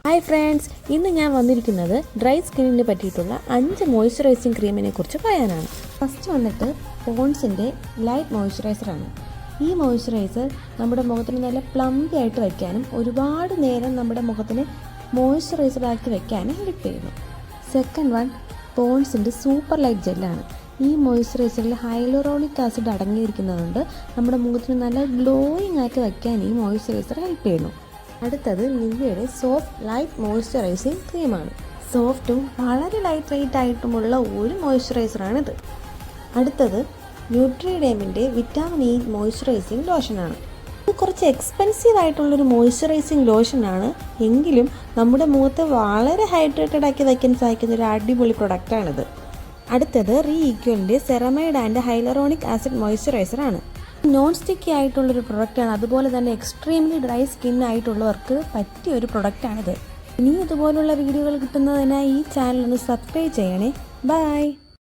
Hi friends, ഇന്ന് ഞാൻ വന്നിരിക്കുന്നത് ഡ്രൈ സ്കിന്നിനെ പറ്റിയിട്ടുള്ള 5 മോയ്സ്ചറൈസിങ് ക്രീമിനെ കുറിച്ച് പറയാനാണ്. ഫസ്റ്റ് വന്നിട്ട് പോൺസിൻ്റെ ലൈറ്റ് മോയ്സ്ചറൈസറാണ്. ഈ മോയ്സ്ചറൈസർ നമ്മുടെ മുഖത്തിന് നല്ല പ്ലംബി ആയിട്ട് വയ്ക്കാനും ഒരുപാട് നേരം നമ്മുടെ മുഖത്തിന് മോയ്സ്ചറൈസറാക്കി വയ്ക്കാനും ഹെൽപ്പ് ചെയ്യുന്നു. സെക്കൻഡ് വൺ പോൺസിൻ്റെ സൂപ്പർ ലൈറ്റ് ജെല്ലാണ്. ഈ മോയ്സ്ചറൈസറിൽ ഹൈലൂറോണിക് ആസിഡ് അടങ്ങിയിരിക്കുന്നതുകൊണ്ട് നമ്മുടെ മുഖത്തിന് നല്ല ഗ്ലോയിങ് ആക്കി വയ്ക്കാൻ ഈ മോയ്സ്ചറൈസർ ഹെൽപ്പ് ചെയ്യുന്നു. അടുത്തത് നിവ്യയുടെ സോഫ്റ്റ് ലൈറ്റ് മോയ്സ്ചറൈസിങ് ക്രീമാണ്. സോഫ്റ്റും വളരെ ലൈറ്റ് വെയ്റ്റ് ആയിട്ടുമുള്ള ഒരു മോയ്സ്ചറൈസറാണിത്. അടുത്തത് ന്യൂട്രിഡേമിൻ്റെ വിറ്റാമിൻ ഇ മോയ്സ്ചറൈസിങ് ലോഷനാണ്. ഇത് കുറച്ച് എക്സ്പെൻസീവ് ആയിട്ടുള്ളൊരു മോയ്സ്ചറൈസിങ് ലോഷനാണ്, എങ്കിലും നമ്മുടെ മുഖത്തെ വളരെ ഹൈഡ്രേറ്റഡ് ആക്കി വയ്ക്കാൻ സഹായിക്കുന്ന ഒരു അടിപൊളി പ്രൊഡക്റ്റാണിത്. അടുത്തത് റീഇക്വലിൻ്റെ സെറമൈഡ് ആൻഡ് ഹൈലറോണിക് ആസിഡ് മോയ്സ്ചറൈസറാണ്. നോൺ സ്റ്റിക്കി ആയിട്ടുള്ളൊരു പ്രൊഡക്റ്റാണ്. അതുപോലെ തന്നെ എക്സ്ട്രീംലി ഡ്രൈ സ്കിൻ ആയിട്ടുള്ളവർക്ക് പറ്റിയ ഒരു പ്രൊഡക്റ്റാണിത്. ഇനി ഇതുപോലുള്ള വീഡിയോകൾ കിട്ടുന്നതിനായി ഈ ചാനൽ ഒന്ന് സബ്സ്ക്രൈബ് ചെയ്യണേ. ബൈ.